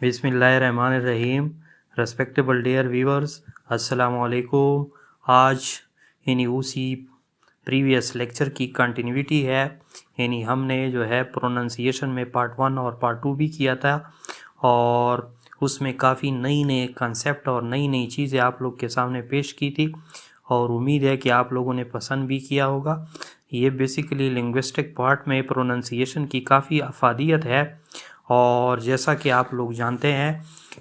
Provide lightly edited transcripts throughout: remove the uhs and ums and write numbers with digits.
बिस्मिल्लाहिर्रहमानिर्रहीम। Respectable dear viewers, अस्सलाम वालेकुम। आज उसी प्रीवियस लेक्चर की कंटिन्यूटी है। हमने जो है प्रोनंसिएशन में पार्ट 1 और पार्ट 2 भी किया था और उसमें काफ़ी नई नए कंसेप्ट और नई नई चीज़ें आप लोग के सामने पेश की थी और उम्मीद है कि आप लोगों ने पसंद भी किया होगा। ये बेसिकली लिंग्विस्टिक पार्ट में प्रोनंसिएशन की काफ़ी अफादियत है और जैसा कि आप लोग जानते हैं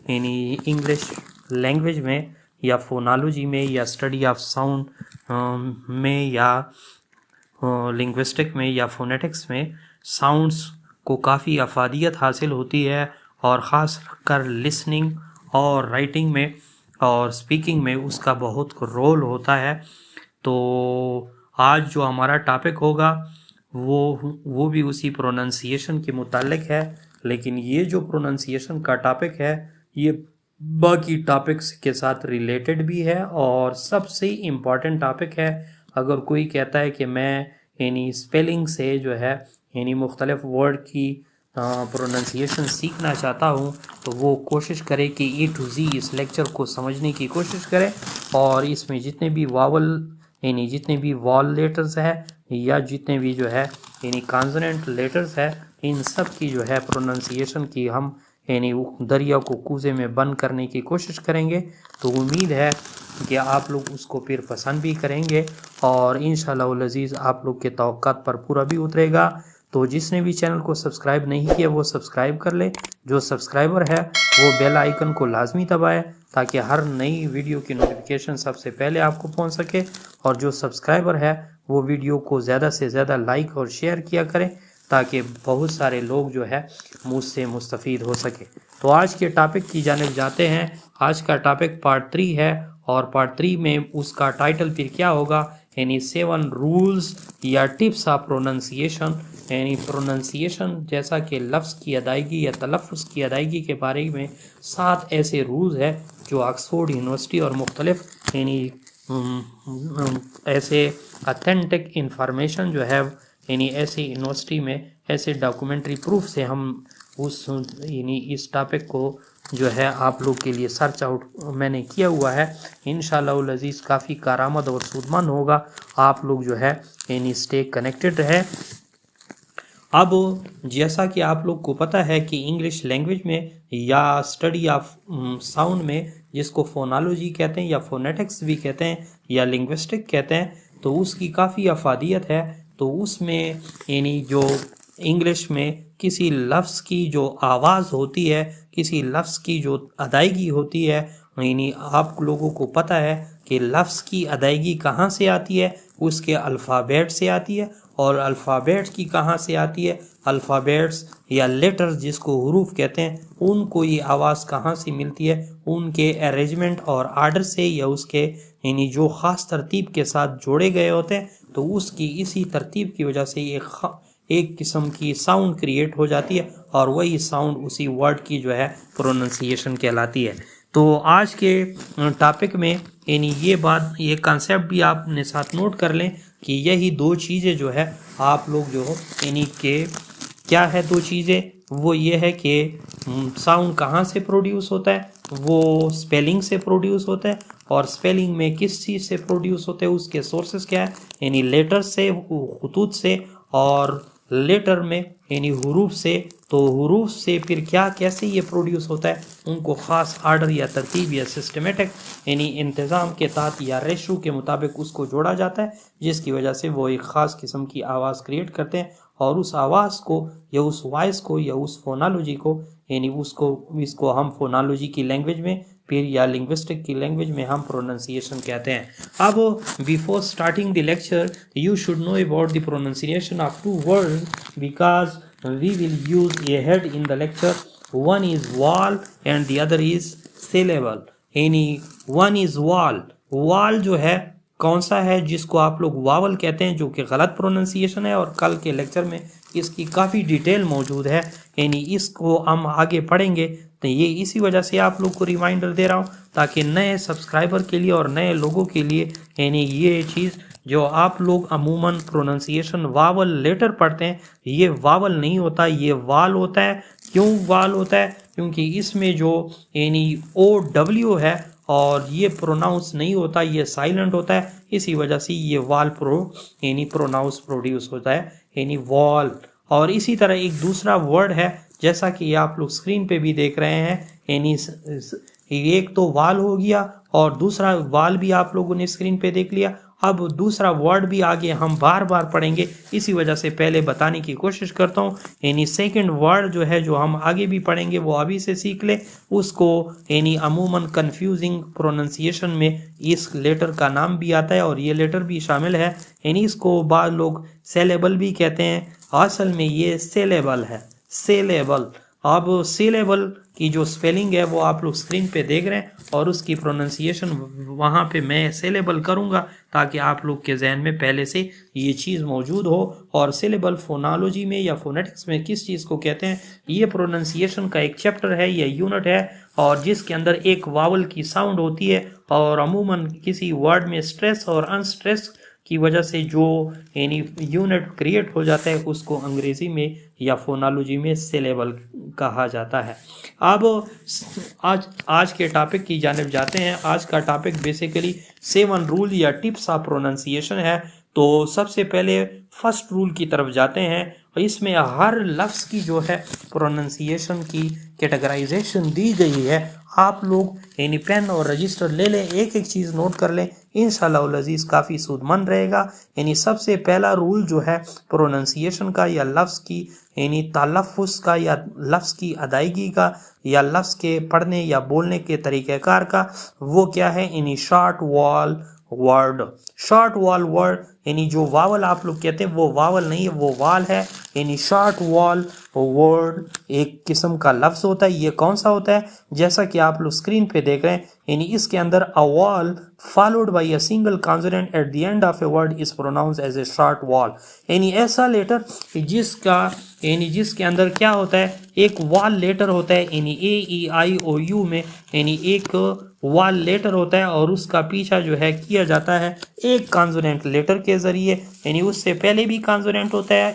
इंग्लिश लैंग्वेज में या फोनोलॉजी में या स्टडी ऑफ साउंड में या लिंग्विस्टिक में या फोनेटिक्स में साउंड्स को काफ़ी अफादियत हासिल होती है और ख़ास कर लिसनिंग और राइटिंग में और स्पीकिंग में उसका बहुत रोल होता है। तो आज जो हमारा टॉपिक होगा वो भी उसी प्रोनंसिएशन के मुतालिक है, लेकिन ये जो प्रोनंसिएशन का टॉपिक है ये बाकी टॉपिक्स के साथ रिलेटेड भी है और सबसे इम्पॉर्टेंट टॉपिक है। अगर कोई कहता है कि मैं स्पेलिंग से जो है मुख्तलिफ वर्ड की प्रोनंसिएशन सीखना चाहता हूँ तो वो कोशिश करे कि A to Z इस लेक्चर को समझने की कोशिश करे और इसमें जितने भी जितने भी वॉल लेटर्स है या जितने भी जो है कॉन्सोनेंट लेटर्स है इन सब की जो है प्रोनंसिएशन की हम दरिया को कूजे में बंद करने की कोशिश करेंगे। तो उम्मीद है कि आप लोग उसको फिर पसंद भी करेंगे और इंशाअल्लाह अज़ीज़ आप लोग के तवक्कात पर पूरा भी उतरेगा। तो जिसने भी चैनल को सब्सक्राइब नहीं किया वो सब्सक्राइब कर ले, जो सब्सक्राइबर है वो बेल आइकन को लाजमी दबाए ताकि हर नई वीडियो की नोटिफिकेशन सबसे पहले आपको पहुंच सके और जो सब्सक्राइबर है वो वीडियो को ज़्यादा से ज़्यादा लाइक और शेयर किया करें ताकि बहुत सारे लोग जो है मुझसे मुस्तफ़ीद हो सके। तो आज के टॉपिक की जानिब जाते हैं। आज का टॉपिक पार्ट 3 है और पार्ट 3 में उसका टाइटल फिर क्या होगा 7 रूल्स या टिप्स ऑफ प्रोनंसिएशन। प्रोनंसिएशन जैसा कि लफ्ज़ की अदायगी या तलफ़्फ़ुज़ की अदायगी के बारे में 7 ऐसे रूल्स है जो ऑक्सफोर्ड यूनिवर्सिटी और मुख्तलिफ ऐसे अथेंटिक इंफॉर्मेशन जो है ऐसे यूनिवर्सिटी में ऐसे डॉक्यूमेंट्री प्रूफ से हम इस टॉपिक को जो है आप लोग के लिए सर्च आउट मैंने किया हुआ है। इंशाअल्लाह अज़ीज़ काफ़ी कारआमद और सूदमंद होगा। आप लोग जो है स्टे कनेक्टेड रहे। अब जैसा कि आप लोग को पता है कि इंग्लिश लैंग्वेज में या स्टडी ऑफ साउंड में जिसको फोनोलॉजी कहते हैं या फोनेटिक्स भी कहते हैं या लिंग्विस्टिक कहते हैं तो उसकी काफ़ी अफादियत है। तो उसमें जो इंग्लिश में किसी लफ्ज़ की जो आवाज़ होती है, किसी लफ्ज़ की जो अदायगी होती है, आप लोगों को पता है कि लफ्ज़ की अदायगी कहाँ से आती है, उसके अल्फ़ाबेट से आती है और अल्फ़ाबेट्स की कहाँ से आती है, अल्फ़ाबेट्स या लेटर्स जिसको हुरूफ कहते हैं उनको ये आवाज़ कहाँ से मिलती है, उनके अरेंजमेंट और आर्डर से या उसके जो ख़ास तरतीब के साथ जोड़े गए होते हैं तो उसकी इसी तरतीब की वजह से एक किस्म की साउंड क्रिएट हो जाती है और वही साउंड उसी वर्ड की जो है प्रोनंसिएशन कहलाती है। तो आज के टॉपिक में ये कंसेप्ट भी आपने साथ नोट कर लें कि यही 2 चीज़ें जो है आप लोग जो के क्या है 2 चीज़ें, वो ये है कि साउंड कहाँ से प्रोड्यूस होता है, वो स्पेलिंग से प्रोड्यूस होता है और स्पेलिंग में किस चीज़ से प्रोड्यूस होते हैं उसके सोर्सेस क्या है, लेटर से, खुतूत से और लेटर में हुरूफ से। तो हुरूफ से फिर क्या कैसे ये प्रोड्यूस होता है, उनको ख़ास आर्डर या तरतीब या सिस्टमेटिक इंतज़ाम के तहत या रेशो के मुताबिक उसको जोड़ा जाता है जिसकी वजह से वो एक ख़ास किस्म की आवाज़ क्रिएट करते हैं और उस आवाज़ को या उस वॉइस को या उस फोनोलॉजी को इसको हम फोनोलॉजी की लैंग्वेज में फिर या लिंग्विस्टिक की लैंग्वेज में हम प्रोनंसिएशन कहते हैं। अब before starting the lecture you should know about the pronunciation of 2 words because we will use a head in the lecture. One is vowel and the other is syllable. One is vowel. Vowel जो है कौन सा है जिसको आप लोग vowel कहते हैं जो कि गलत प्रोनंसिएशन है और कल के लेक्चर में इसकी काफ़ी डिटेल मौजूद है, इसको हम आगे पढ़ेंगे। तो ये इसी वजह से आप लोग को रिमाइंडर दे रहा हूँ ताकि नए सब्सक्राइबर के लिए और नए लोगों के लिए ये चीज़ जो आप लोग अमूमन प्रोनंसिएशन वावल लेटर पढ़ते हैं ये वावल नहीं होता, ये वाल होता है। क्यों वाल होता है? क्योंकि इसमें जो यानी OW है और ये प्रोनाउंस नहीं होता, ये साइलेंट होता है, इसी वजह से ये वाल यानी प्रोनाउंस प्रोड्यूस होता है, यानी वॉल। और इसी तरह एक दूसरा वर्ड है, जैसा कि आप लोग स्क्रीन पे भी देख रहे हैं, यानी एक तो वाल हो गया और दूसरा वाल भी आप लोगों ने स्क्रीन पे देख लिया। अब दूसरा वर्ड भी आगे हम बार बार पढ़ेंगे, इसी वजह से पहले बताने की कोशिश करता हूँ। यानी सेकंड वर्ड जो है, जो हम आगे भी पढ़ेंगे, वो अभी से सीख ले उसको। यानी अमूमन कंफ्यूजिंग प्रोनाउंसिएशन में इस लेटर का नाम भी आता है और ये लेटर भी शामिल है। यानी इसको बाद लोग सेलेबल भी कहते हैं, असल में ये सेलेबल है, सेलेबल। अब सिलेबल की जो स्पेलिंग है वो आप लोग स्क्रीन पे देख रहे हैं और उसकी प्रोनाउंसिएशन वहाँ पे मैं सिलेबल करूँगा, ताकि आप लोग के जहन में पहले से ये चीज़ मौजूद हो। और सिलेबल फोनोलॉजी में या फोनेटिक्स में किस चीज़ को कहते हैं, ये प्रोनाउंसिएशन का एक चैप्टर है या यूनिट है, और जिसके अंदर एक वावल की साउंड होती है और अमूमन किसी वर्ड में स्ट्रेस और अनस्ट्रेस की वजह से जो यानी यूनिट क्रिएट हो जाता है, उसको अंग्रेज़ी में या फोनोलॉजी में सिलेबल कहा जाता है। अब आज के टॉपिक की जानिब जाते हैं। आज का टॉपिक बेसिकली 7 रूल या टिप्स ऑफ प्रोनाउंसिएशन है। तो सबसे पहले फर्स्ट रूल की तरफ जाते हैं। इसमें हर लफ्ज़ की जो है प्रोनाउंसिएशन की कैटेगराइजेशन दी गई है। आप लोग यानी पेन और रजिस्टर ले लें, एक एक चीज़ नोट कर लें, इंशाल्लाह अज़ीज़ काफ़ी सूदमंद रहेगा। यानी सबसे पहला रूल जो है प्रोनाउंसिएशन का या लफ्ज़ की यानी तलफ़्फ़ुज़ का या लफ्ज़ की अदायगी का या लफ्ज़ के पढ़ने या बोलने के तरीक़ेकार का, वो क्या है, यानी short wall word. Short wall word यानी जो वावल आप लोग कहते हैं वो वावल नहीं है, वो वाल है। यानी शॉर्ट वॉल वर्ड एक किस्म का लफ्ज़ होता है। ये कौन सा होता है, जैसा कि आप लोग स्क्रीन पे देख रहे हैं, यानी इसके अंदर a vowel followed by a single consonant at the end of a word is pronounced as a short vowel. यानी ऐसा लेटर जिसके अंदर क्या होता है, एक वॉल लेटर होता है, यानी AEIOU में यानी एक वॉल लेटर होता है और उसका पीछा जो है किया जाता है एक कॉन्सोनेंट लेटर के ज़रिए। यानी उससे पहले भी कॉन्सोनेंट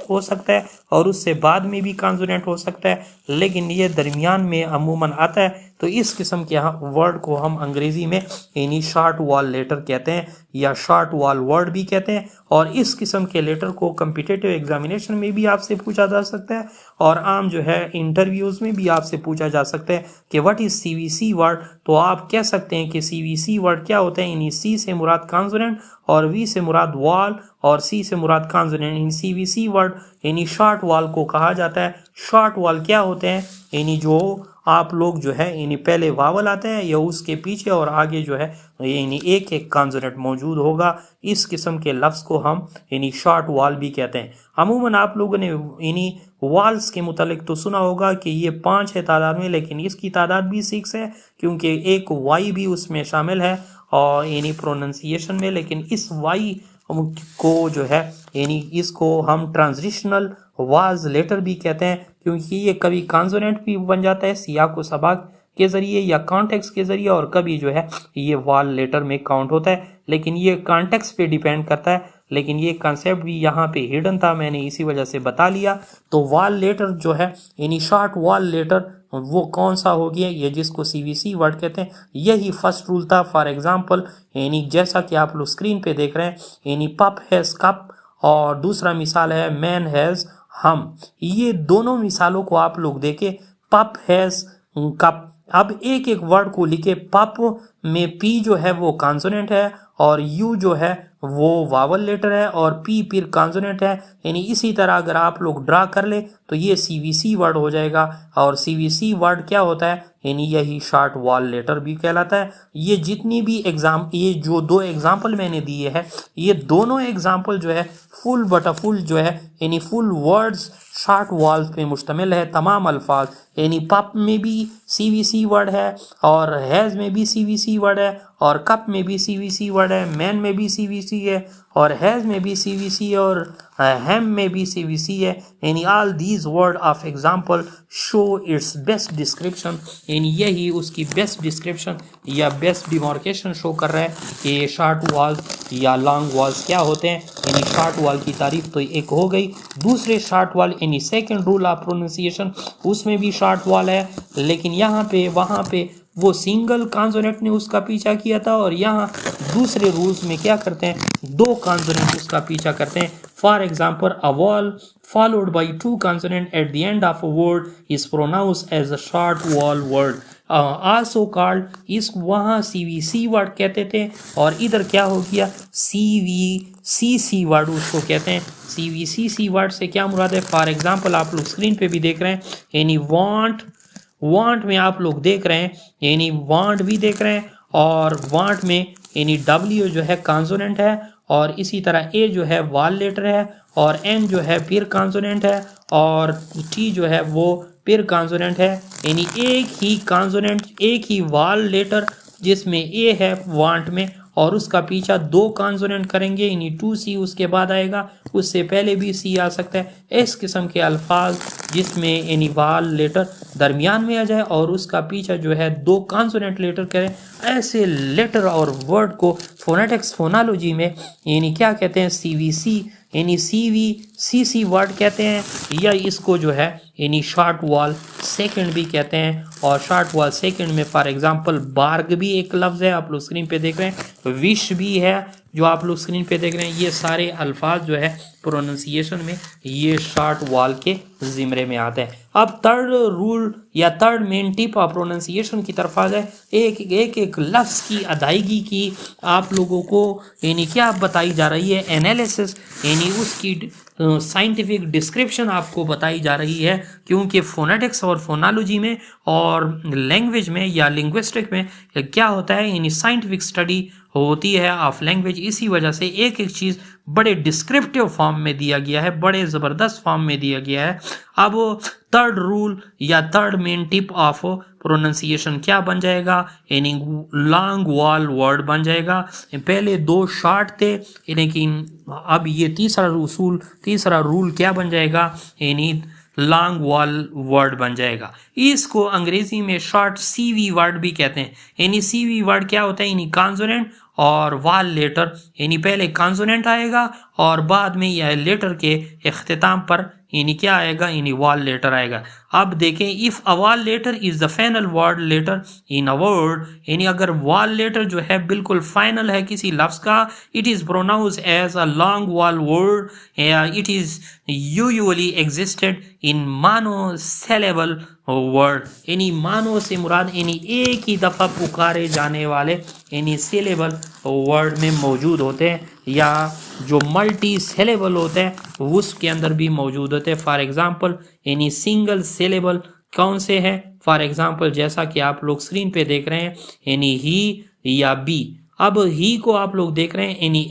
हो सकता है और उससे बाद में भी कॉन्सोनेंट हो सकता है, लेकिन ये दरमियान में अमूमन आता है। तो इस किस्म के वर्ड को हम अंग्रेज़ी में यानी शॉर्ट वॉल लेटर कहते हैं या शॉर्ट वॉल वर्ड भी कहते हैं। और इस किस्म के लेटर को कम्पिटिटिव एग्जामिनेशन में भी आपसे पूछा जा सकता है और आम जो है इंटरव्यूज़ में भी आपसे पूछा जा सकता है कि व्हाट इज़ CVC वर्ड। तो आप कह सकते हैं कि CVC वर्ड क्या होता है, यानी C से मुराद कॉन्सोनेंट और V से मुराद वॉल और C से मुराद कॉन्सोनेंट। इन CVC वर्ड यानी शॉर्ट वॉल को कहा जाता है। शॉर्ट वॉल क्या होते हैं, यानी जो आप लोग जो है यानी पहले वावल आते हैं या उसके पीछे और आगे जो है यानी एक एक कॉन्सोनेंट मौजूद होगा। इस किस्म के लफ्ज़ को हम यानी शॉर्ट वॉल भी कहते हैं। अमूमन आप लोगों ने यानी वॉल्स के मुतालिक तो सुना होगा कि ये 5 है तादाद में, लेकिन इसकी तादाद भी 6 है क्योंकि एक वाई भी उसमें शामिल है और यानी प्रोनाउंसिएशन में। लेकिन इस वाई को जो है यानी इसको हम ट्रांजिशनल वाज लेटर भी कहते हैं, क्योंकि ये कभी कॉन्सोनेंट भी बन जाता है सियाक व सबाक के ज़रिए या कॉन्टेक्स्ट के ज़रिए, और कभी जो है ये वाल लेटर में काउंट होता है। लेकिन ये कॉन्टेक्स्ट पे डिपेंड करता है, लेकिन ये कंसेप्ट भी यहाँ पे हिडन था, मैंने इसी वजह से बता लिया। तो वाल लेटर जो है यानी शॉर्ट वाल लेटर वो कौन सा हो गया, ये जिसको CVC वर्ड कहते हैं, यही फर्स्ट रूल था। फॉर एग्जांपल यानी जैसा कि आप लोग स्क्रीन पे देख रहे हैं, यानी पप हैज़ कप और दूसरा मिसाल है मैन हैज़ हम। ये दोनों मिसालों को आप लोग देखें, पप हैज़ कप। अब एक एक वर्ड को लिखे, पप में P जो है वो कॉन्सोनेंट है और U जो है वो वावल लेटर है और P फिर कॉन्सोनेंट है। यानी इसी तरह अगर आप लोग ड्रा कर ले तो ये CVC वर्ड हो जाएगा। और CVC वर्ड क्या होता है, यानी यही शॉर्ट वॉल लेटर भी कहलाता है। ये जितनी भी ये जो 2 एग्जाम्पल मैंने दिए हैं, ये दोनों एग्जाम्पल जो है फुल बटा फुल जो है यानी फुल वर्ड्स शॉर्ट वॉल्स पे मुश्तमिल है। तमाम अल्फाज यानी पप में भी CVC वर्ड है और हैज़ में भी CVC वर्ड है और कप में भी CVC वर्ड है, मैन में भी CVC है और हैज़ में भी CVC और हैम में भी CVC है। यानी all these word of example show it's best description, यानी यही उसकी बेस्ट डिस्क्रिप्शन या बेस्ट डिमार्केशन शो कर रहा है कि शॉर्ट वॉल्स या लॉन्ग वॉल्स क्या होते हैं। यानी शॉर्ट वॉल की तारीफ तो एक हो गई। दूसरे शॉर्ट वॉल यानी सेकंड रूल ऑफ प्रोनाउंसिएशन, उसमें भी शॉर्ट वॉल है, लेकिन यहाँ पे वहाँ पे वो सिंगल कॉन्सोनेंट ने उसका पीछा किया था, और यहाँ दूसरे रूल्स में क्या करते हैं, दो कॉन्सोनेंट उसका पीछा करते हैं। For example, a wall followed by two consonant at the end of a word is pronounced as a short vowel word, also called, इस वहाँ CVC वर्ड कहते थे, और इधर क्या हो गया, CVCC वर्ड उसको कहते हैं। CVCC वर्ड से क्या मुराद है, फॉर एग्जाम्पल आप लोग स्क्रीन पे भी देख रहे हैं, यानी वांट में आप लोग देख रहे हैं, यानी वांट भी देख रहे हैं, और वांट में यानी W जो है कॉन्सोनेंट है, और इसी तरह A जो है वाल लेटर है, और N जो है फिर कॉन्सोनेंट है, और T जो है वो फिर कॉन्सोनेंट है, यानी एक ही कॉन्सोनेंट, एक ही वाल लेटर जिसमें A है वांट में, और उसका पीछा दो कॉन्सोनेंट करेंगे, यानी 2C उसके बाद आएगा, उससे पहले भी C आ सकता है। इस किस्म के अल्फाज जिसमें यानी वाल लेटर दरमियान में आ जाए और उसका पीछा जो है दो कॉन्सोनेंट लेटर करें, ऐसे लेटर और वर्ड को फोनेटिक्स फोनोलॉजी में यानी क्या कहते हैं, CVC यानी CVCC वर्ड कहते हैं, या इसको जो है यानी शॉर्ट वॉल सेकंड भी कहते हैं। और शॉर्ट वॉल सेकंड में फॉर एग्जांपल बार्ग भी एक लफ्ज़ है, आप लोग स्क्रीन पे देख रहे हैं, विश भी है जो आप लोग स्क्रीन पे देख रहे हैं, ये सारे अल्फाज जो है प्रोनाउंसिएशन में ये शॉर्ट वॉल के ज़िम्रे में आते हैं। अब थर्ड रूल या third main tip of pronunciation की तरफ आ जाए, एक लफ्ज़ की अदायगी की आप लोगों को यानी क्या बताई जा रही है, एनालिसिस यानी उसकी साइंटिफिक डिस्क्रिप्शन आपको बताई जा रही है, क्योंकि फोनेटिक्स और फोनोलॉजी में और लैंग्वेज में या लिंग्विस्टिक में क्या होता है, यानी साइंटिफिक स्टडी होती है ऑफ लैंग्वेज, इसी वजह से एक एक चीज़ बड़े डिस्क्रिप्टिव फॉर्म में दिया गया है, बड़े ज़बरदस्त फॉर्म में दिया गया है। अब थर्ड रूल या third main tip of pronunciation क्या बन जाएगा, यानी लॉन्ग वॉल वर्ड बन जाएगा। पहले दो शॉर्ट थे, लेकिन अब ये तीसरा रूल क्या बन जाएगा, यानी लॉन्ग वॉल वर्ड बन जाएगा। इसको अंग्रेजी में शॉर्ट CV वर्ड भी कहते हैं। यानी CV वर्ड क्या होता है, यानी कॉन्सोनेंट और वाल लेटर, यानी पहले कॉन्सोनेंट आएगा और बाद में यह लेटर के इख्तिताम पर यानी क्या आएगा, यानी वाल लेटर आएगा। अब देखें, if a vowel letter is the final word letter in a word, यानी अगर वाल लेटर जो है बिल्कुल फाइनल है किसी लफ्ज़ का, it is pronounce as a long vowel word, it is usually existed in monosyllable word, यानी मानो से मुराद यानी एक ही दफ़ा पुकारे जाने वाले यानी सिलेबल वर्ड में मौजूद होते हैं, या जो मल्टी सिलेबल होते हैं उसके अंदर भी मौजूद होते हैं। फॉर एग्जांपल यानी सिंगल सिलेबल कौन से हैं, फॉर एग्जांपल जैसा कि आप लोग स्क्रीन पे देख रहे हैं, यानी ही या बी। अब ही को आप लोग देख रहे हैं यानी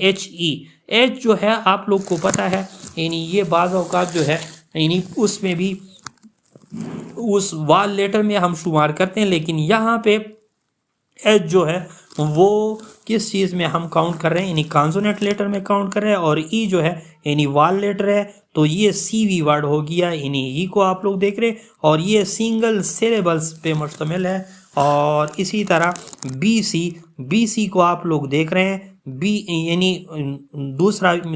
एच जो है आप लोग को पता है, यानी ये बाज़ औक़ात जो है यानी उसमें भी उस वाल लेटर में हम शुमार करते हैं, लेकिन यहाँ पे एच जो है वो किस चीज़ में हम काउंट कर रहे हैं, यानी कॉन्सोनेंट लेटर में काउंट कर रहे हैं, और ई जो है यानी वाल लेटर है, तो ये CV वर्ड हो गया, यानी ई को आप लोग देख रहे हैं, और ये सिंगल सिलेबल्स पे मुश्तमिल है। और इसी तरह BC को आप लोग देख रहे हैं, बी यानी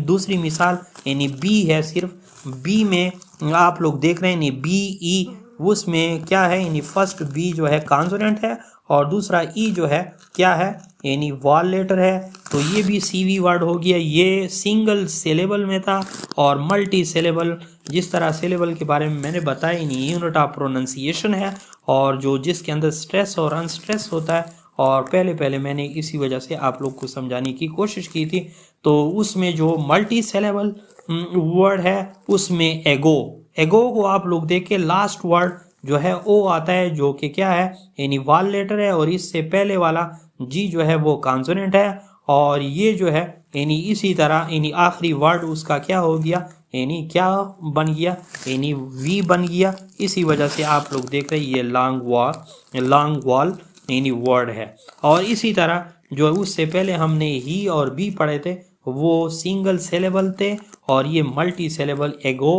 दूसरी मिसाल यानी बी है, सिर्फ बी में आप लोग देख रहे हैं यानी BE, उसमें क्या है, यानी फर्स्ट बी जो है कॉन्सोनेंट है और दूसरा ई जो है क्या है, यानी वाल लेटर है, तो ये भी CV वर्ड हो गया। ये सिंगल सिलेबल में था, और मल्टी सिलेबल जिस तरह सिलेबल के बारे में मैंने बताया, यानी यूनिट ऑफ प्रोनाउंसिएशन है, और जो जिसके अंदर स्ट्रेस और अनस्ट्रेस होता है, और पहले मैंने इसी वजह से आप लोग को समझाने की कोशिश की थी। तो उसमें जो मल्टी सिलेबल वर्ड है उसमें एगो को आप लोग देख के लास्ट वर्ड जो है ओ आता है, जो कि क्या है, यानी वाल लेटर है, और इससे पहले वाला जी जो है वो कॉन्सोनेंट है, और ये जो है यानी इसी तरह यानी आखिरी वर्ड उसका क्या हो गया, यानी क्या बन गया, यानी वी बन गया। इसी वजह से आप लोग देख रहे हैं ये लॉन्ग वॉल यानी वर्ड है। और इसी तरह जो उससे पहले हमने ही और बी पढ़े थे वो सिंगल सिलेबल थे, और ये मल्टी सिलेबल एगो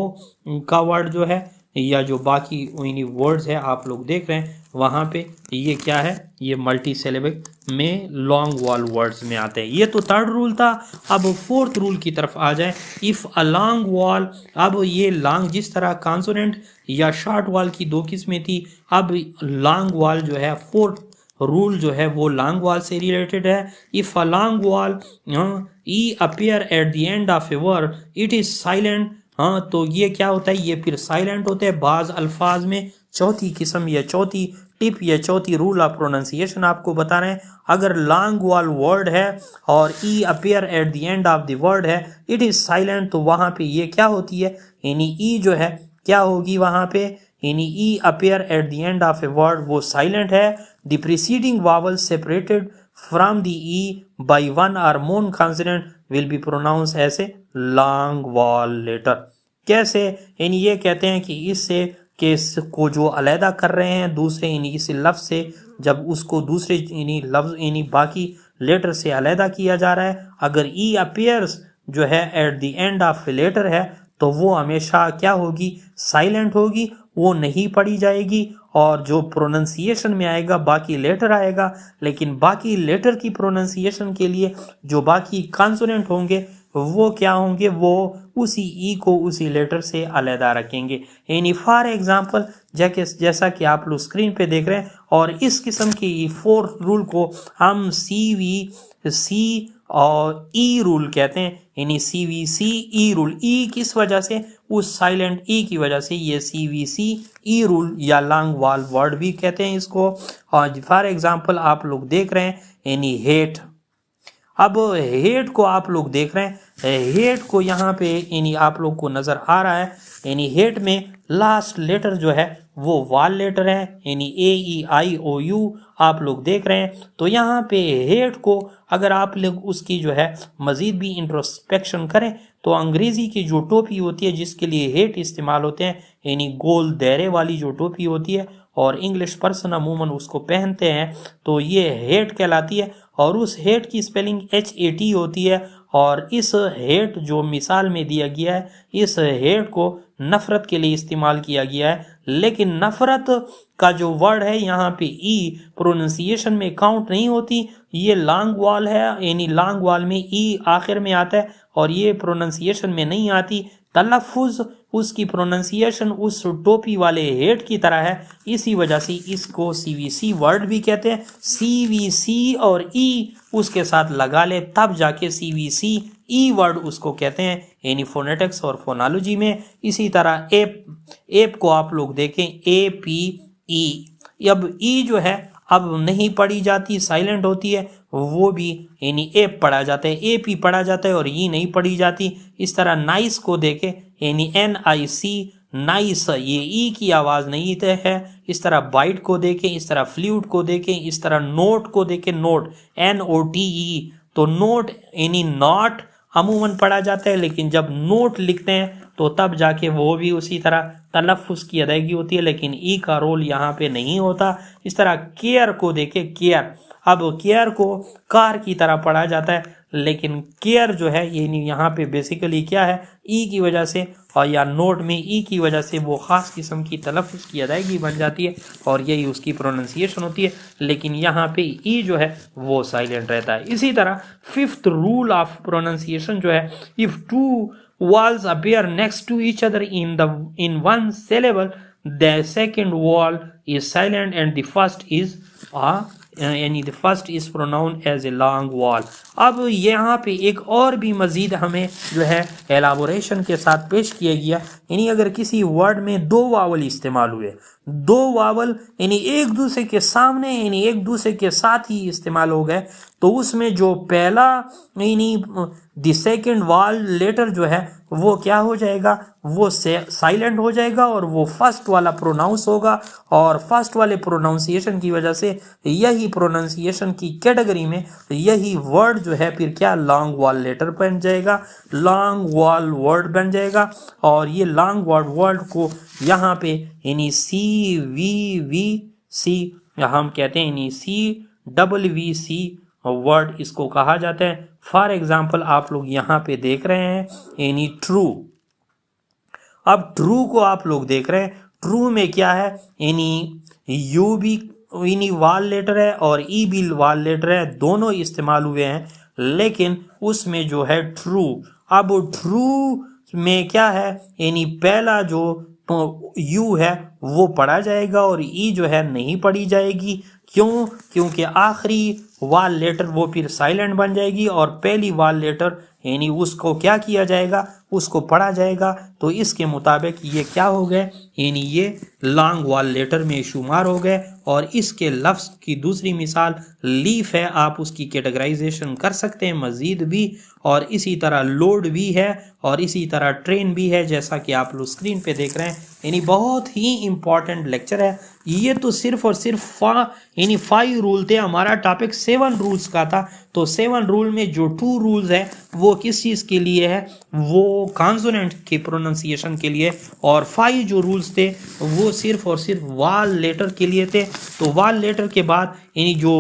का वर्ड जो है या जो बाकी यानी वर्ड्स है आप लोग देख रहे हैं वहाँ पे ये क्या है, ये मल्टी सिलेबिक में लॉन्ग वॉल वर्ड्स में आते हैं। ये तो थर्ड रूल था। अब फोर्थ रूल की तरफ आ जाए। इफ़ अ लॉन्ग वॉल, अब ये लॉन्ग जिस तरह कॉन्सोनेंट या शॉर्ट वॉल की दो किस्में थी, अब लॉन्ग वॉल जो है फोर्थ रूल जो है वो लॉन्ग वॉल से रिलेटेड है। If a long Wall E appear at the end of a word it is silent. हाँ, तो ये क्या होता है, ये फिर साइलेंट होते हैं। बाज अल्फाज में चौथी किस्म या चौथी टिप या चौथी रूल ऑफ प्रोनाउंसिएशन आपको बता रहे हैं। अगर लॉन्ग वॉल वर्ड है और E appear at the end of the word है, इट इज साइलेंट, तो वहां पे ये क्या होती है, यानी ई जो है क्या होगी वहां पे, यानी E appear at the end of a word वो साइलेंट है। The preceding vowel separated from the E by one or more consonant will be pronounce as a long vowel letter. कैसे, यानी ये कहते हैं कि इससे केस को जो अलहदा कर रहे हैं दूसरे यानी इस लफ्ज से, जब उसको दूसरे यानी लफ्ज यानी बाकी लेटर से अलहदा किया जा रहा है, अगर ई अपियर्स जो है at the end of a letter है तो वो हमेशा क्या होगी, साइलेंट होगी, वो नहीं पढ़ी जाएगी। और जो प्रोनंसिएशन में आएगा बाकी लेटर आएगा, लेकिन बाकी लेटर की प्रोनंसिएशन के लिए जो बाकी कॉन्सोनेंट होंगे वो क्या होंगे, वो उसी ई को उसी लेटर से अलहदा रखेंगे। यानी फॉर एग्जांपल जैसा कि आप लोग स्क्रीन पे देख रहे हैं, और इस किस्म की फोर्थ रूल को हम CVC और ई रूल कहते हैं। यानी CVC ई रूल, ई किस वजह से, उस साइलेंट ई की वजह से ये CVC ई रूल या लॉन्ग वॉल वर्ड भी कहते हैं इसको। और फॉर एग्जांपल आप लोग देख रहे हैं यानी हेट। अब हेट को आप लोग देख रहे हैं, हेट को यहाँ पे यानी आप लोग को नजर आ रहा है, यानी हेट में लास्ट लेटर जो है वो वाल लेटर है, यानी AEIOU आप लोग देख रहे हैं। तो यहाँ पे हेट को अगर आप लोग उसकी जो है मजीद भी इंट्रोस्पेक्शन करें तो अंग्रेजी की जो टोपी होती है जिसके लिए हेट इस्तेमाल होते हैं, यानी गोल दायरे वाली जो टोपी होती है और इंग्लिश पर्सन अमूमन उसको पहनते हैं, तो ये हेट कहलाती है। और उस हेट की स्पेलिंग HAT होती है। और इस हेट जो मिसाल में दिया गया है, इस हेट को नफरत के लिए इस्तेमाल किया गया है, लेकिन नफरत का जो वर्ड है यहाँ पे ई प्रोनाउंसिएशन में काउंट नहीं होती। ये लॉन्ग वॉल है, यानी लॉन्ग वॉल में ई आखिर में आता है और ये प्रोनाउंसिएशन में नहीं आती। तलफ़ुज़ उसकी प्रोनाउंसिएशन उस टोपी वाले हेट की तरह है, इसी वजह से इसको CVC वर्ड भी कहते हैं। CVC और ई उसके साथ लगा ले तब जाके CVC ई वर्ड उसको कहते हैं, यानी फोनेटिक्स और फोनोलॉजी में। इसी तरह एप को आप लोग देखें, APE। अब ई जो है अब नहीं पढ़ी जाती, साइलेंट होती है, वो भी यानी एप पढ़ा जाता है, AP पढ़ा जाता है और ई नहीं पढ़ी जाती। इस तरह नाइस को देखें, यानी NIC नाइस, ये ई की आवाज़ नहीं है। इस तरह बाइट को देखें, इस तरह फ्लूट को देखें, इस तरह नोट को देखें, नोट NOTE। तो नोट यानी नॉट अमूमन पढ़ा जाता है, लेकिन जब नोट लिखते हैं तो तब जाके वो भी उसी तरह तलफ़ुज़ की अदायगी होती है, लेकिन ई का रोल यहाँ पे नहीं होता। इस तरह केयर को देखें, केयर, अब केयर को कार की तरह पढ़ा जाता है, लेकिन केयर जो है ये यहाँ पे बेसिकली क्या है, ई की वजह से और या नोट में ई की वजह से वो ख़ास किस्म की तलफ़ुज़ की अदायगी बन जाती है और यही उसकी प्रोनाउंसिएशन होती है, लेकिन यहाँ पे ई जो है वो साइलेंट रहता है। इसी तरह फिफ्थ रूल ऑफ प्रोनाउंसिएशन जो है, if two vowels appear next to each other in one syllable, the second vowel is silent and the first is यानी the first is pronounced as a long vowel। अब यहाँ पे एक और भी मजीद हमें जो है एलाबोरेशन के साथ पेश किया गया, यानी अगर किसी वर्ड में दो वावल इस्तेमाल हुए, दो वावल यानी एक दूसरे के सामने यानी एक दूसरे के साथ ही इस्तेमाल हो गए, तो उसमें जो पहला यानी द सेकेंड वाल लेटर जो है वो क्या हो जाएगा, वो साइलेंट हो जाएगा और वो फर्स्ट वाला प्रोनाउंस होगा। और फर्स्ट वाले प्रोनाउंसिएशन की वजह से यही प्रोनाउंसिएशन की कैटेगरी में यही वर्ड जो है फिर क्या लॉन्ग वॉल लेटर बन जाएगा, लॉन्ग वॉल वर्ड बन जाएगा। और ये लॉन्ग वॉल वर्ड को यहाँ पे यानी CVVC हम कहते हैं, यानी CWVC वर्ड इसको कहा जाता है। फॉर एग्जाम्पल आप लोग यहाँ पे देख रहे हैं यानी ट्रू। अब ट्रू को आप लोग देख रहे हैं, ट्रू में क्या है, यानी यू भी यानी वाल लेटर है और ई भी वाल लेटर है, दोनों इस्तेमाल हुए हैं, लेकिन उसमें जो है ट्रू, अब ट्रू में क्या है, यानी पहला जो यू है वो पढ़ा जाएगा और ई जो है नहीं पढ़ी जाएगी। क्यों? क्योंकि आखिरी वाल लेटर वो फिर साइलेंट बन जाएगी और पहली वाल लेटर यानी उसको क्या किया जाएगा, उसको पढ़ा जाएगा। तो इसके मुताबिक ये क्या हो गए, यानी ये लॉन्ग वाल लेटर में शुमार हो गए। और इसके लफ्ज़ की दूसरी मिसाल लीफ है, आप उसकी कैटेगराइजेशन कर सकते हैं मज़ीद भी, और इसी तरह लोड भी है और इसी तरह ट्रेन भी है, जैसा कि आप लोग स्क्रीन पे देख रहे हैं। यानी बहुत ही इम्पॉर्टेंट लेक्चर है ये, तो सिर्फ और सिर्फ यानी 5 रूल थे, हमारा टॉपिक 7 रूल्स का था। तो 7 रूल में जो 2 रूल्स है वो किस चीज़ के लिए है, वो कॉन्सोनेंट के प्रोनाउंसिएशन के लिए, और 5 जो रूल्स थे वो सिर्फ और सिर्फ वाल लेटर के लिए थे। तो वाल लेटर के बाद यानी जो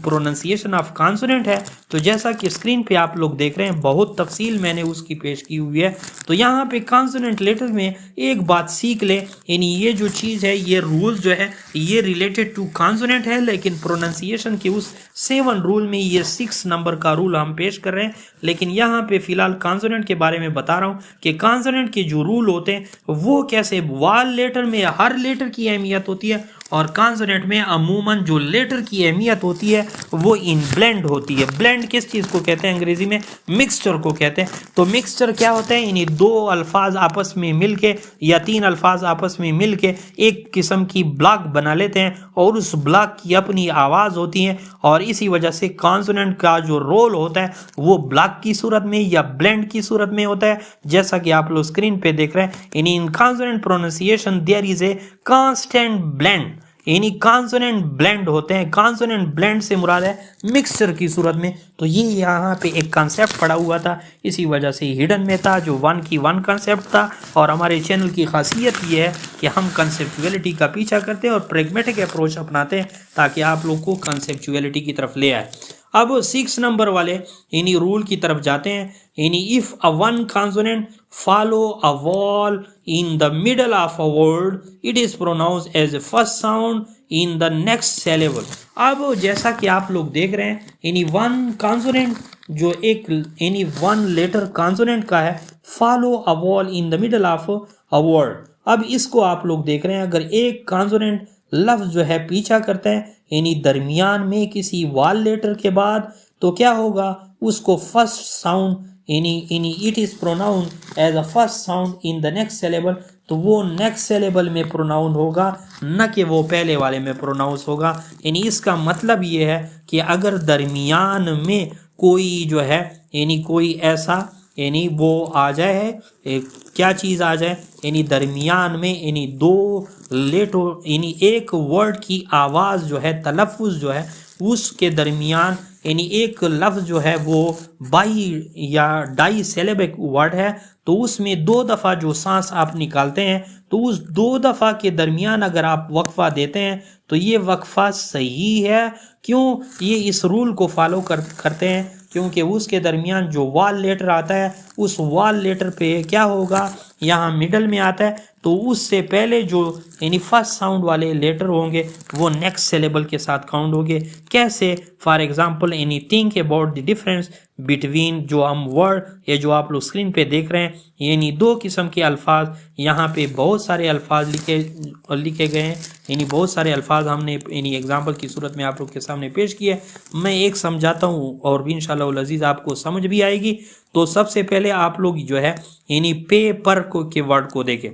प्रोनाउंसिएशन ऑफ कॉन्सोनेंट है, तो जैसा कि स्क्रीन पे आप लोग देख रहे हैं बहुत तफसील मैंने उसकी पेश की हुई है। तो यहाँ पे कॉन्सोनेंट लेटर में एक बात सीख ले, यानी ये जो चीज़ है, ये रूल्स जो है ये रिलेटेड टू कॉन्सोनेंट है, लेकिन प्रोनाउंसिएशन के उस 7 रूल में ये 6 नंबर का रूल हम पेश कर रहे हैं। लेकिन यहाँ पे फिलहाल कॉन्सोनेंट के बारे में बता रहा हूँ कि कॉन्सोनेंट के जो रूल होते हैं वो कैसे, वाल लेटर में हर लेटर की अहमियत होती है और कॉन्सोनेंट में अमूमन जो लेटर की अहमियत होती है वो इन ब्लेंड होती है। ब्लेंड किस चीज़ को कहते हैं, अंग्रेजी में मिक्सचर को कहते हैं। तो मिक्सचर क्या होता है, यानी 2 अल्फाज आपस में मिलके या 3 अल्फाज आपस में मिलके एक किस्म की ब्लॉक बना लेते हैं और उस ब्लॉक की अपनी आवाज़ होती है, और इसी वजह से कॉन्सोनेंट का जो रोल होता है वो ब्लॉक की सूरत में या ब्लेंड की सूरत में होता है, जैसा कि आप लोग स्क्रीन पे देख रहे हैं। यानी in consonant pronunciation there is a constant blend, यानी कॉन्सोनेंट ब्लेंड होते हैं। कॉन्सोनेंट ब्लेंड से मुराद है मिक्सचर की सूरत में। तो ये यहाँ पे एक कॉन्सेप्ट पड़ा हुआ था, इसी वजह से हिडन में था, जो 1 की 1 कॉन्सेप्ट था। और हमारे चैनल की खासियत ये है कि हम कंसेप्चुअलिटी का पीछा करते हैं और प्रेगमेटिक अप्रोच अपनाते हैं ताकि आप लोग को कंसेप्चुअलिटी की तरफ ले आए। अब 6 नंबर वाले यानी रूल की तरफ जाते हैं, यानी if a one consonant follow a vowel in the middle of a word it is pronounced as a first sound in the next syllable. अब जैसा कि आप लोग देख रहे हैं, यानी 1 कॉन्सोनेंट जो एक यानी 1 लेटर कॉन्सोनेंट का है, follow a vowel in the middle of a word. अब इसको आप लोग देख रहे हैं, अगर एक कॉन्सोनेंट लफ्ज जो है पीछा करता है यानी दरमियान में किसी वाल लेटर के बाद, तो क्या होगा, उसको फर्स्ट साउंड यानी it is pronounced as a first sound in the next syllable. तो वो नेक्स्ट सिलेबल में प्रोनाउंस होगा, न कि वो पहले वाले में प्रोनाउंस होगा। यानी इसका मतलब ये है कि अगर दरमियान में कोई जो है यानी कोई ऐसा यानी वो आ जाए है, क्या चीज़ आ जाए, यानी दरमियान में यानी 2 लेटर यानी एक वर्ड की आवाज़ जो है, तलफ़ुज़ जो है उसके दरमियान यानी एक लफ्ज़ जो है वो बाई या डाई सिलेबिक वर्ड है, तो उसमें 2 दफ़ा जो सांस आप निकालते हैं, तो उस 2 दफ़ा के दरमियान अगर आप वक्फ़ा देते हैं तो ये वक्फ़ा सही है। क्यों? ये इस रूल को फॉलो करते हैं क्योंकि उसके दरमियान जो वाल लेटर आता है उस वाल लेटर पे क्या होगा, यहाँ मिडल में आता है, तो उससे पहले जो यानी फर्स्ट साउंड वाले लेटर होंगे वो नेक्स्ट सिलेबल के साथ काउंट होंगे। कैसे? फॉर एग्जांपल यानी think about the difference between, जो हम वर्ड या जो आप लोग स्क्रीन पे देख रहे हैं, यानी 2 किस्म के अल्फाज, यहाँ पे बहुत सारे अल्फाज लिखे गए हैं, यानी बहुत सारे अल्फाज हमने यानी एग्जांपल की सूरत में आप लोग के सामने पेश किए। मैं एक समझाता हूँ और भी इंशाल्लाह अज़ीज़ आपको समझ भी आएगी। तो सबसे पहले आप लोग जो है यानी पेपर के वर्ड को देखें।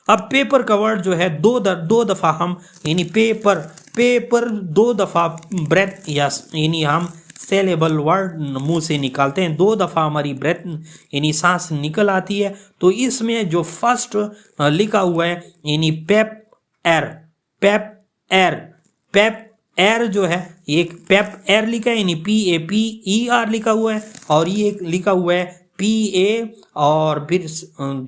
अब पेपर का वर्ड जो है 2 दफ़ा हम यानी पेपर 2 दफ़ा ब्रेथ यानी हम सेलेबल वर्ड मुंह से निकालते हैं, 2 दफ़ा हमारी ब्रेथ यानी सांस निकल आती है। तो इसमें जो फर्स्ट लिखा हुआ है यानी पेप एर जो है, एक पेप एर लिखा है यानी PAPER लिखा हुआ है, और ये लिखा हुआ है PA और फिर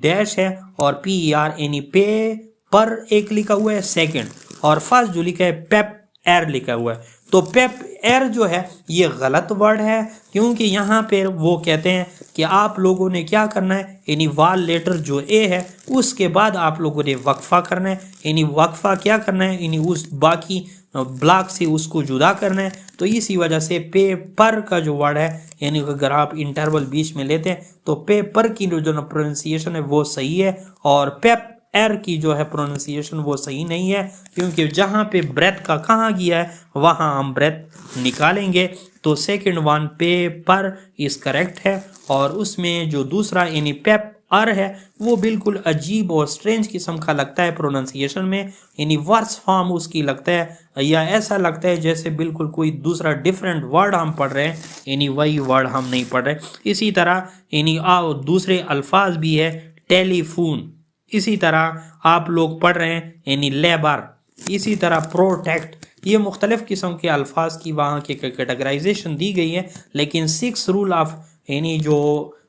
डैश है और PER यानी पे पर एक लिखा हुआ है सेकंड, और फर्स्ट जो लिखा है पेप एर लिखा हुआ है। तो पेप एर जो है ये गलत वर्ड है, क्योंकि यहाँ पे वो कहते हैं कि आप लोगों ने क्या करना है, यानी वाल लेटर जो ए है उसके बाद आप लोगों ने वक्फा करना है, यानी वक्फा क्या करना है, यानी उस बाकी ब्लॉक से उसको जुदा करना है। तो इसी वजह से पेपर का जो वर्ड है, यानी अगर आप इंटरवल बीच में लेते हैं तो पेपर की जो प्रोनाउंसिएशन है वो सही है, और पेप एर की जो है प्रोनाउंसिएशन वो सही नहीं है, क्योंकि जहाँ पे ब्रेथ का कहाँ गया है वहाँ हम ब्रेथ निकालेंगे। तो second one paper is correct है, और उसमें जो दूसरा यानी पेप अर है वो बिल्कुल अजीब और स्ट्रेंज किस्म का लगता है प्रोनाउंसिएशन में, यानी वर्स फॉर्म उसकी लगता है, या ऐसा लगता है जैसे बिल्कुल कोई दूसरा डिफरेंट वर्ड हम पढ़ रहे हैं, यानी वही वर्ड हम नहीं पढ़ रहे। इसी तरह यानी दूसरे अल्फाज भी है, टेलीफोन, इसी तरह आप लोग पढ़ रहे हैं यानी लेबर, इसी तरह प्रोटेक्ट, ये मुख्तलिफ किस्म के अल्फाज की वहाँ की कैटेगराइजेशन दी गई है। लेकिन 6 रूल ऑफ यानी जो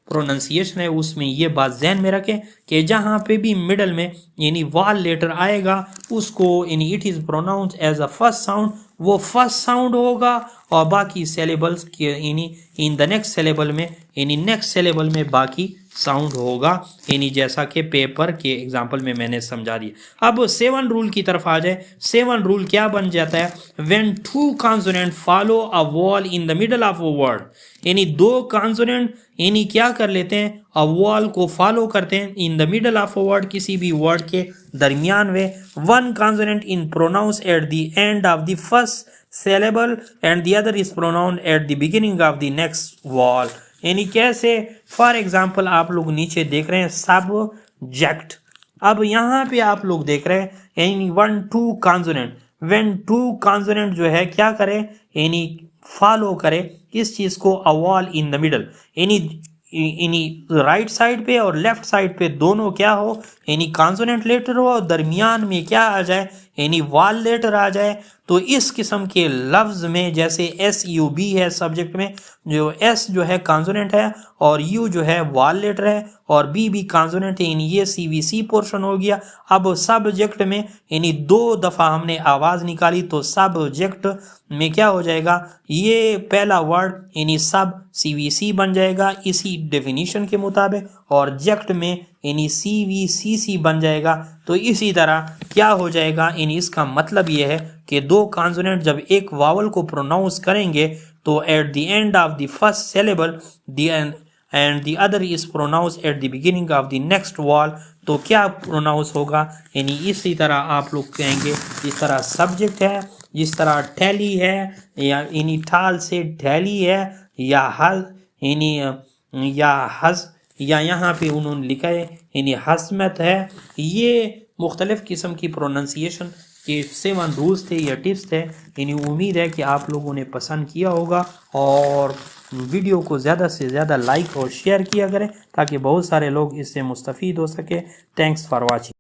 प्रोनाउंसिएशन है उसमें ये बात ध्यान में रखें कि जहाँ पे भी मिडल में यानी वाल लेटर आएगा उसको यानी it is pronounce as a first sound, वो फर्स्ट साउंड होगा, और बाकी सिलेबल्स के यानी इन द नेक्स्ट सिलेबल में यानी नेक्स्ट सिलेबल में बाकी साउंड होगा, यानी जैसा कि पेपर के एग्जाम्पल में मैंने समझा दिया। अब 7 रूल की तरफ आ जाए। 7 रूल क्या बन जाता है, when 2 consonant follow a vowel in the middle of a word, यानी 2 कॉन्सोनेंट यानी क्या कर लेते हैं, अ वॉल को फॉलो करते हैं in the middle of a word, किसी भी वर्ड के दरमियान में। 1 consonant in pronounce at the end of the first syllable and the other is pronounced at the beginning of the next wall, यानी कैसे, फॉर एग्जाम्पल आप लोग नीचे देख रहे हैं सब्जेक्ट, अब यहाँ पे आप लोग देख रहे हैं यानी 1 2 कॉन्सोनेंट, व्हेन 2 कॉन्सोनेंट जो है क्या करे, यानी फॉलो करे किस चीज को, अ वॉल इन द मिडल, यानी राइट साइड पे और लेफ्ट साइड पे दोनों क्या हो, यानी कॉन्सोनेंट लेटर हो, और दरमियान में क्या आ जाए, यानी वाल लेटर आ जाए। तो इस किस्म के लफ्ज में जैसे SUB है सब्जेक्ट में, जो S जो है कॉन्सोनेंट है और U जो है वाल लेटर है और B भी कॉन्सोनेंट है, यानी ये CVC पोर्शन हो गया। अब सब्जेक्ट में यानी 2 दफ़ा हमने आवाज़ निकाली तो सब्जेक्ट में क्या हो जाएगा, ये पहला वर्ड यानी सब CVC बन जाएगा इसी डेफिनीशन के मुताबिक, और जेक्ट में यानी CVCC बन जाएगा। तो इसी तरह क्या हो जाएगा, यानी इसका मतलब ये है कि 2 कॉन्सोनेंट जब एक वावल को प्रोनाउंस करेंगे तो at the end of the first syllable and the other is pronounce at the beginning of the next vowel, तो क्या प्रोनाउंस होगा, यानी इसी तरह आप लोग कहेंगे, इस तरह सब्जेक्ट है, जिस तरह ठैली है, या यानी ठाल से ठैली है, या हज यानी या हज, या यहाँ पे उन्होंने लिखा है यानी हसमत है। ये मुख्तलिफ किस्म की प्रोनाउंसिएशन के 7 रूल्स थे या टिप्स थे, यानी उम्मीद है कि आप लोगों ने पसंद किया होगा, और वीडियो को ज़्यादा से ज़्यादा लाइक और शेयर किया करें ताकि बहुत सारे लोग इससे मुस्तफ़ीद हो सके। Thanks for watching.